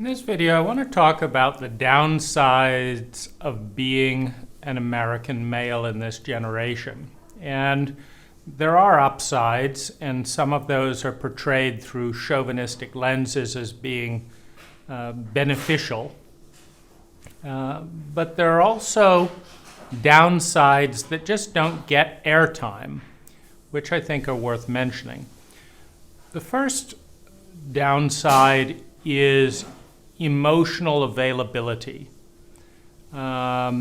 In this video, I want to talk about the downsides of being an American male in this generation. And there are upsides, and some of those are portrayed through chauvinistic lenses as being beneficial. But there are also downsides that just don't get airtime, which I think are worth mentioning. The first downside is emotional availability. As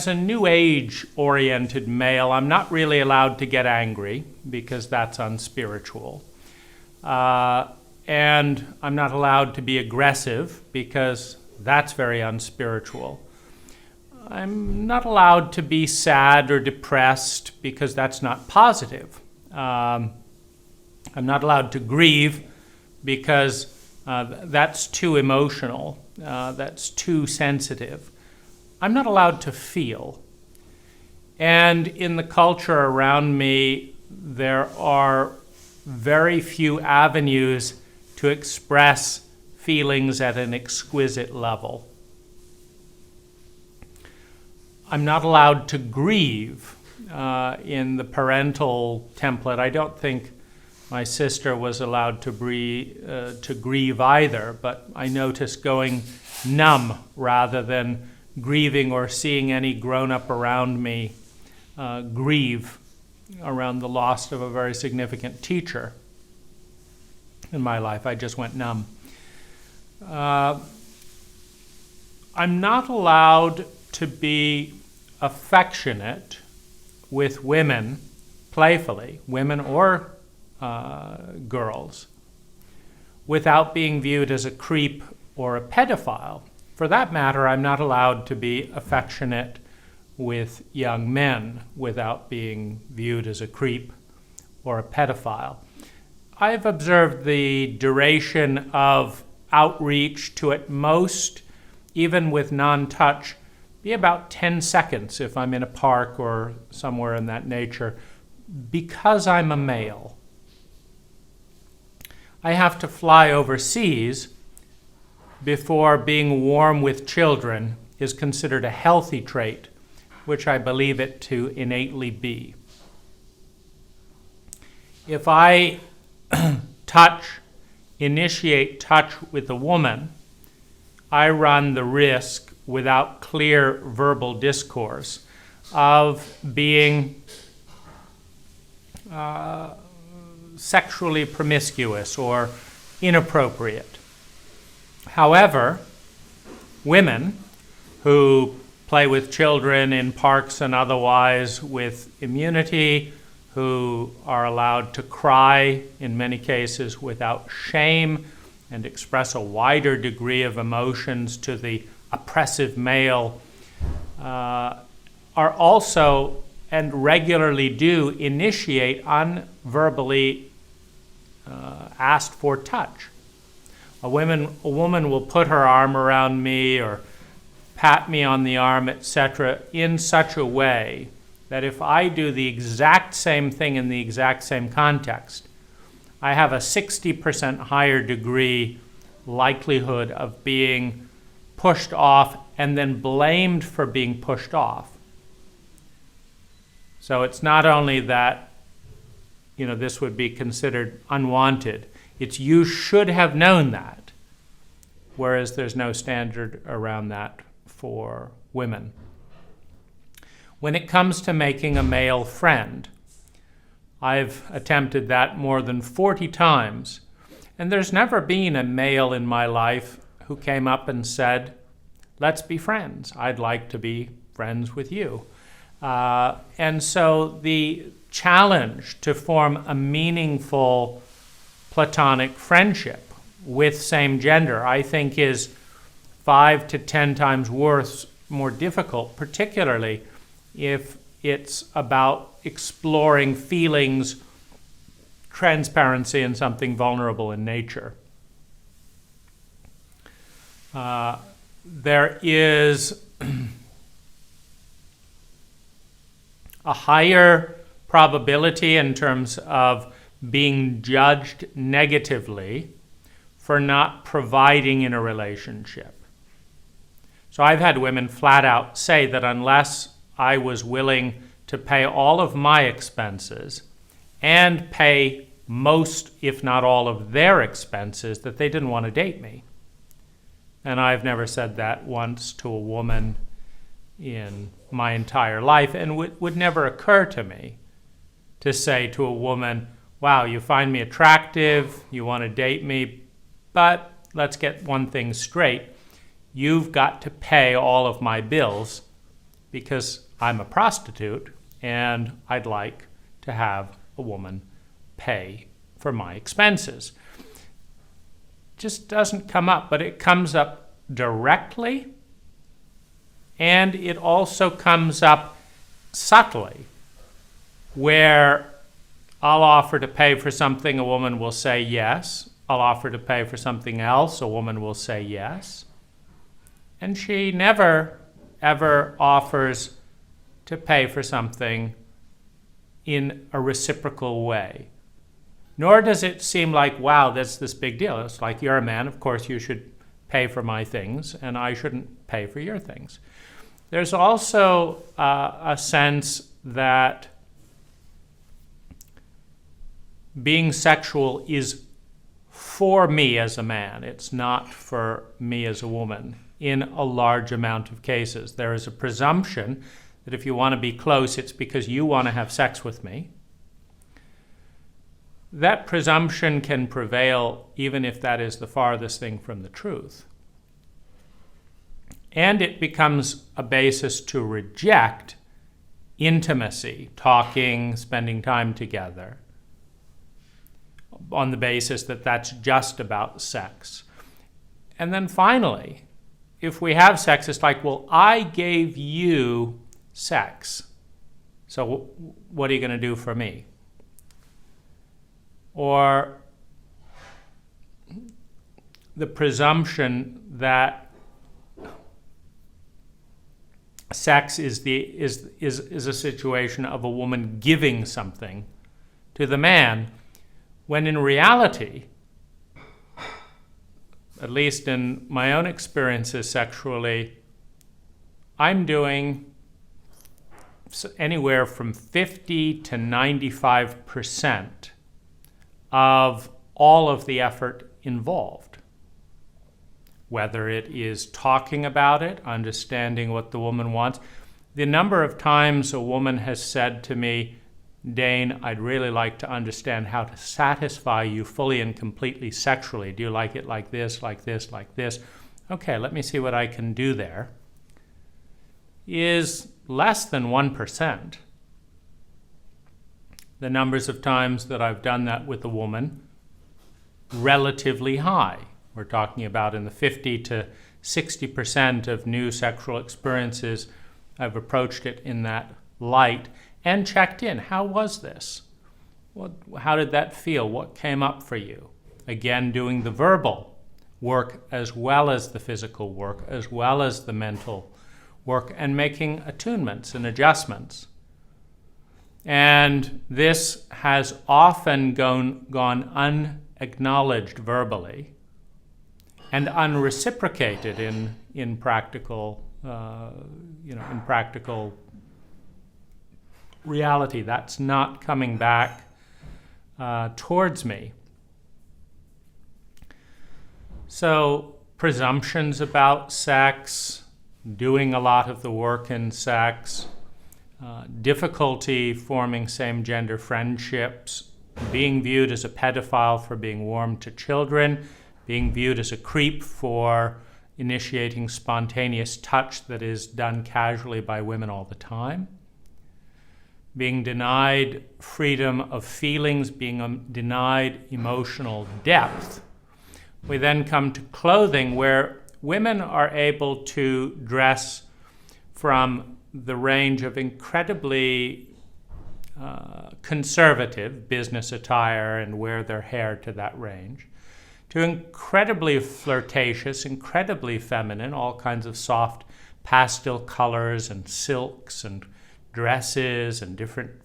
a New Age-oriented male, I'm not really allowed to get angry because that's unspiritual. And I'm not allowed to be aggressive because that's very unspiritual. I'm not allowed to be sad or depressed because that's not positive. I'm not allowed to grieve because that's too emotional, that's too sensitive. I'm not allowed to feel. And in the culture around me, there are very few avenues to express feelings at an exquisite level. I'm not allowed to grieve in the parental template. I don't think my sister was allowed to grieve either, but I noticed going numb rather than grieving or seeing any grown-up around me grieve around the loss of a very significant teacher in my life. I just went numb. I'm not allowed to be affectionate with women playfully, women or girls, without being viewed as a creep or a pedophile. For that matter, I'm not allowed to be affectionate with young men without being viewed as a creep or a pedophile. I've observed the duration of outreach to at most, even with non-touch, be about 10 seconds if I'm in a park or somewhere in that nature, because I'm a male. I have to fly overseas before being warm with children is considered a healthy trait, which I believe it to innately be. If I initiate touch with a woman, I run the risk, without clear verbal discourse, of being sexually promiscuous or inappropriate. However, women who play with children in parks and otherwise with immunity, who are allowed to cry in many cases without shame and express a wider degree of emotions to the oppressive male, are also and regularly do initiate unverbally asked for touch. A woman will put her arm around me or pat me on the arm, etc., in such a way that if I do the exact same thing in the exact same context, I have a 60% higher degree likelihood of being pushed off and then blamed for being pushed off. So it's not only that, this would be considered unwanted. It's you should have known that, whereas there's no standard around that for women. When it comes to making a male friend, I've attempted that more than 40 times, and there's never been a male in my life who came up and said, "Let's be friends. I'd like to be friends with you." And so the challenge to form a meaningful platonic friendship with same gender, I think, is 5 to 10 times more difficult, particularly if it's about exploring feelings, transparency, and something vulnerable in nature. There is a higher probability in terms of being judged negatively for not providing in a relationship. So I've had women flat out say that unless I was willing to pay all of my expenses and pay most, if not all, of their expenses, that they didn't want to date me. And I've never said that once to a woman in my entire life, and would never occur to me to say to a woman, wow, you find me attractive, you want to date me, but let's get one thing straight. You've got to pay all of my bills because I'm a prostitute and I'd like to have a woman pay for my expenses. Just doesn't come up, but it comes up directly, and it also comes up subtly, where I'll offer to pay for something, a woman will say yes. I'll offer to pay for something else, a woman will say yes. And she never, ever offers to pay for something in a reciprocal way. Nor does it seem like, wow, that's this big deal. It's like, you're a man, of course you should pay for my things, and I shouldn't pay for your things. There's also a sense that being sexual is for me as a man. It's not for me as a woman in a large amount of cases. There is a presumption that if you want to be close, it's because you want to have sex with me. That presumption can prevail even if that is the farthest thing from the truth. And it becomes a basis to reject intimacy, talking, spending time together, on the basis that that's just about sex. And then finally, if we have sex, it's like, well, I gave you sex, so what are you going to do for me? Or the presumption that sex is a situation of a woman giving something to the man, when in reality, at least in my own experiences sexually, I'm doing anywhere from 50 to 95% of all of the effort involved. Whether it is talking about it, understanding what the woman wants. The number of times a woman has said to me, Dane, I'd really like to understand how to satisfy you fully and completely sexually. Do you like it like this, like this, like this? Okay, let me see what I can do there. Is less than 1%. The numbers of times that I've done that with a woman, relatively high. We're talking about in the 50 to 60% of new sexual experiences, I've approached it in that light and checked in. How was this? How did that feel? What came up for you? Again, doing the verbal work as well as the physical work, as well as the mental work, and making attunements and adjustments. And this has often gone unacknowledged verbally and unreciprocated in practical, in practical reality. That's not coming back towards me. So presumptions about sex, doing a lot of the work in sex, difficulty forming same-gender friendships, being viewed as a pedophile for being warm to children, being viewed as a creep for initiating spontaneous touch that is done casually by women all the time, being denied freedom of feelings, being denied emotional depth. We then come to clothing, where women are able to dress from the range of incredibly conservative business attire and wear their hair to that range, to incredibly flirtatious, incredibly feminine, all kinds of soft pastel colors and silks and dresses and different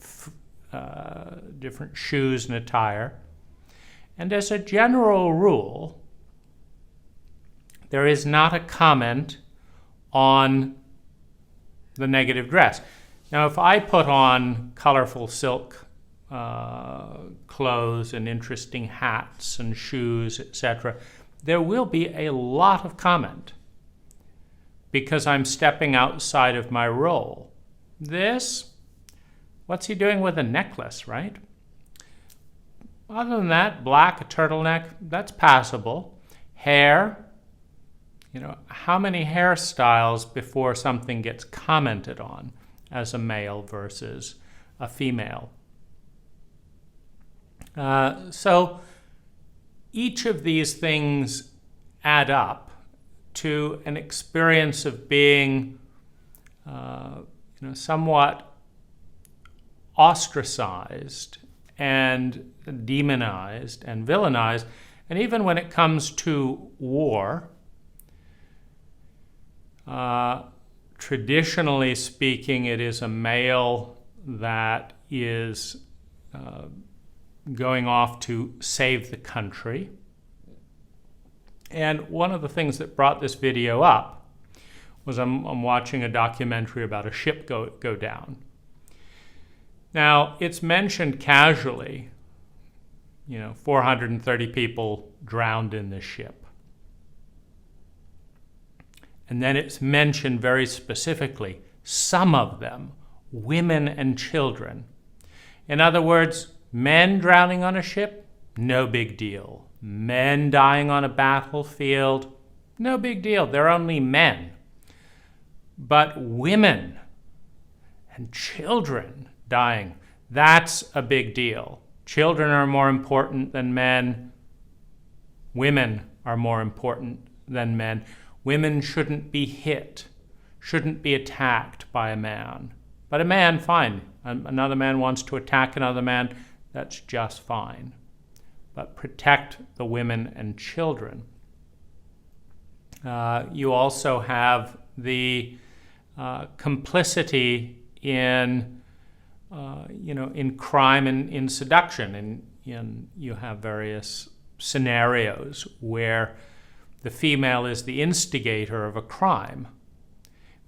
shoes and attire. And as a general rule, there is not a comment on the negative dress. Now, if I put on colorful silk clothes and interesting hats and shoes, etc., there will be a lot of comment because I'm stepping outside of my role. This, what's he doing with a necklace, right? Other than that, black, a turtleneck, that's passable. Hair, how many hairstyles before something gets commented on as a male versus a female? So each of these things add up to an experience of being somewhat ostracized and demonized and villainized. And even when it comes to war, traditionally speaking, it is a male that is going off to save the country. And one of the things that brought this video up was I'm watching a documentary about a ship go down. Now, it's mentioned casually, 430 people drowned in this ship. And then it's mentioned very specifically, some of them, women and children. In other words, men drowning on a ship, no big deal. Men dying on a battlefield, no big deal. They're only men. But women and children dying, that's a big deal. Children are more important than men. Women are more important than men. Women shouldn't be hit, shouldn't be attacked by a man. But a man, fine. Another man wants to attack another man, that's just fine. But protect the women and children. You also have the complicity in crime and in seduction. And you have various scenarios where the female is the instigator of a crime.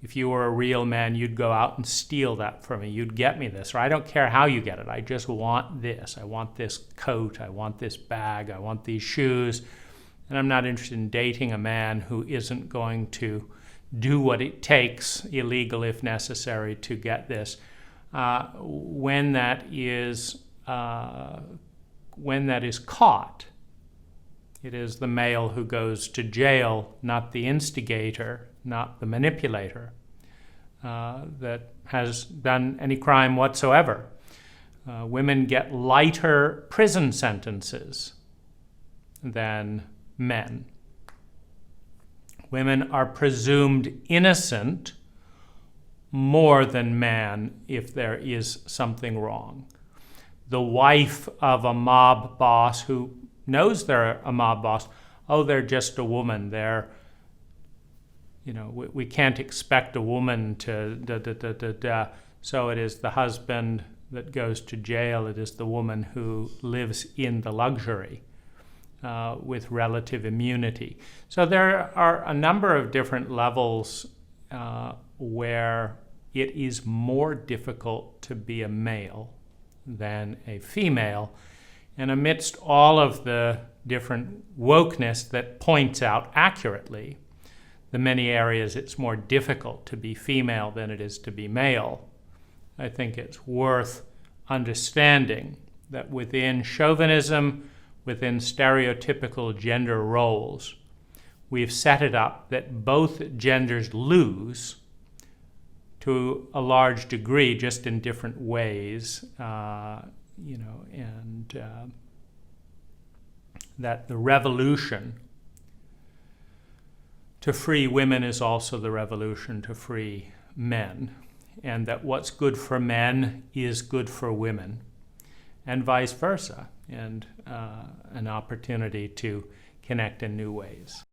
If you were a real man, you'd go out and steal that from me. You'd get me this, or I don't care how you get it. I just want this. I want this coat. I want this bag. I want these shoes. And I'm not interested in dating a man who isn't going to do what it takes, illegal if necessary, to get this. When that is caught, it is the male who goes to jail, not the instigator, not the manipulator, that has done any crime whatsoever. Women get lighter prison sentences than men. Women are presumed innocent more than man if there is something wrong. The wife of a mob boss who knows they're a mob boss, they're just a woman. We can't expect a woman to So it is the husband that goes to jail. It is the woman who lives in the luxury with relative immunity. So there are a number of different levels where it is more difficult to be a male than a female. And amidst all of the different wokeness that points out accurately the many areas it's more difficult to be female than it is to be male, I think it's worth understanding that within chauvinism, within stereotypical gender roles, we've set it up that both genders lose to a large degree, just in different ways, and that the revolution to free women is also the revolution to free men, and that what's good for men is good for women, and vice versa, and an opportunity to connect in new ways.